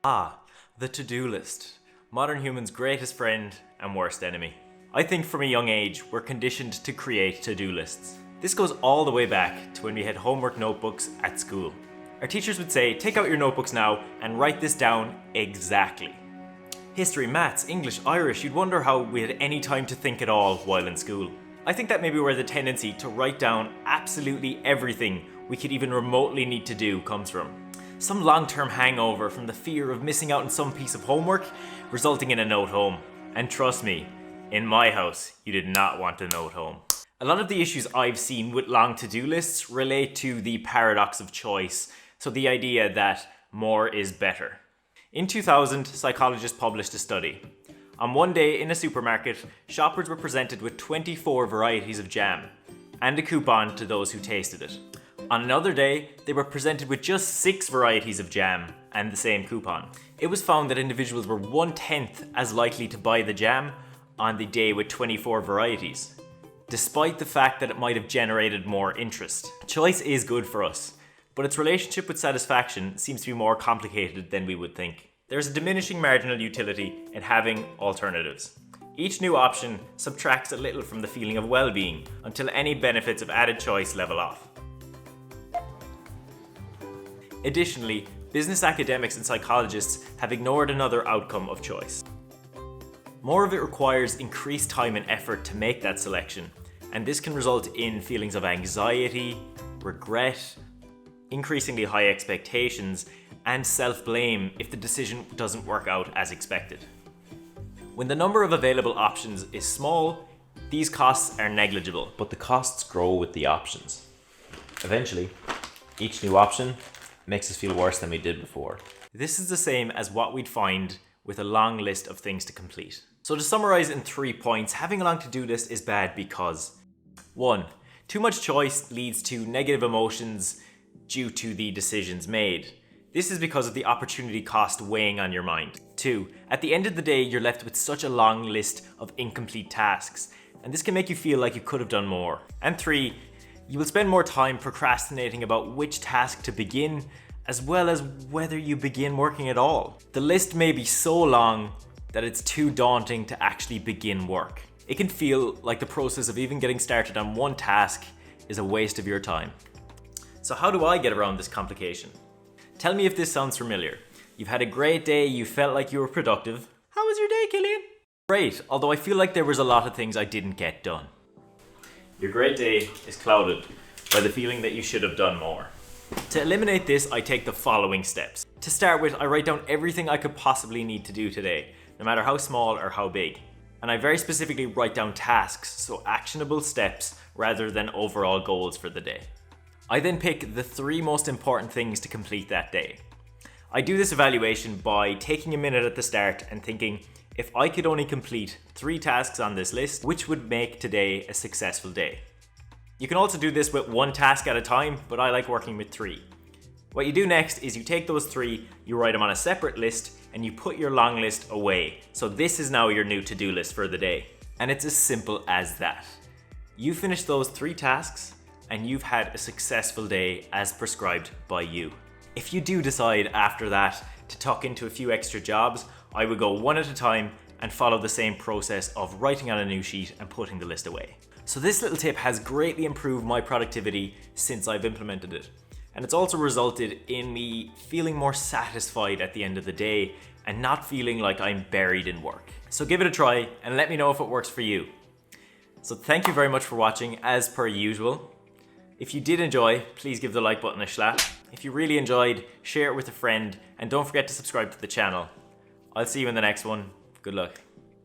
Ah, the to-do list. Modern humans' greatest friend and worst enemy. I think from a young age, we're conditioned to create to-do lists. This goes all the way back to when we had homework notebooks at school. Our teachers would say, take out your notebooks now and write this down exactly. History, maths, English, Irish, you'd wonder how we had any time to think at all while in school. I think that maybe where the tendency to write down absolutely everything we could even remotely need to do comes from. Some long-term hangover from the fear of missing out on some piece of homework, resulting in a note home. And trust me, in my house, you did not want a note home. A lot of the issues I've seen with long to-do lists relate to the paradox of choice, so the idea that more is better. In 2000, psychologists published a study. On one day in a supermarket, shoppers were presented with 24 varieties of jam, and a coupon to those who tasted it. On another day, they were presented with just 6 varieties of jam and the same coupon. It was found that individuals were 1/10 as likely to buy the jam on the day with 24 varieties, despite the fact that it might have generated more interest. Choice is good for us, but its relationship with satisfaction seems to be more complicated than we would think. There's a diminishing marginal utility in having alternatives. Each new option subtracts a little from the feeling of well-being until any benefits of added choice level off. Additionally, business academics and psychologists have ignored another outcome of choice. More of it requires increased time and effort to make that selection, and this can result in feelings of anxiety, regret, increasingly high expectations, and self-blame if the decision doesn't work out as expected. When the number of available options is small, these costs are negligible, but the costs grow with the options. Eventually, each new option makes us feel worse than we did before. This is the same as what we'd find with a long list of things to complete. So to summarize in 3 points, having a long to-do list is bad because 1. Too much choice leads to negative emotions due to the decisions made. This is because of the opportunity cost weighing on your mind. 2. At the end of the day, you're left with such a long list of incomplete tasks, and this can make you feel like you could have done more. And 3. You will spend more time procrastinating about which task to begin, as well as whether you begin working at all. The list may be so long that it's too daunting to actually begin work. It can feel like the process of even getting started on one task is a waste of your time. So how do I get around this complication? Tell me if this sounds familiar. You've had a great day, you felt like you were productive. How was your day, Killian? Great, although I feel like there was a lot of things I didn't get done. Your great day is clouded by the feeling that you should have done more. To eliminate this, I take the following steps. To start with, I write down everything I could possibly need to do today, no matter how small or how big. And I very specifically write down tasks, so actionable steps rather than overall goals for the day. I then pick the 3 most important things to complete that day. I do this evaluation by taking a minute at the start and thinking, if I could only complete 3 tasks on this list, which would make today a successful day? You can also do this with 1 task at a time, but I like working with 3. What you do next is you take those 3, you write them on a separate list, and you put your long list away. So this is now your new to-do list for the day. And it's as simple as that. You finish those 3 tasks, and you've had a successful day as prescribed by you. If you do decide after that to tuck into a few extra jobs, I would go one at a time and follow the same process of writing on a new sheet and putting the list away. So this little tip has greatly improved my productivity since I've implemented it. And it's also resulted in me feeling more satisfied at the end of the day and not feeling like I'm buried in work. So give it a try and let me know if it works for you. So thank you very much for watching as per usual. If you did enjoy, please give the like button a slap. If you really enjoyed, share it with a friend and don't forget to subscribe to the channel. I'll see you in the next one. Good luck.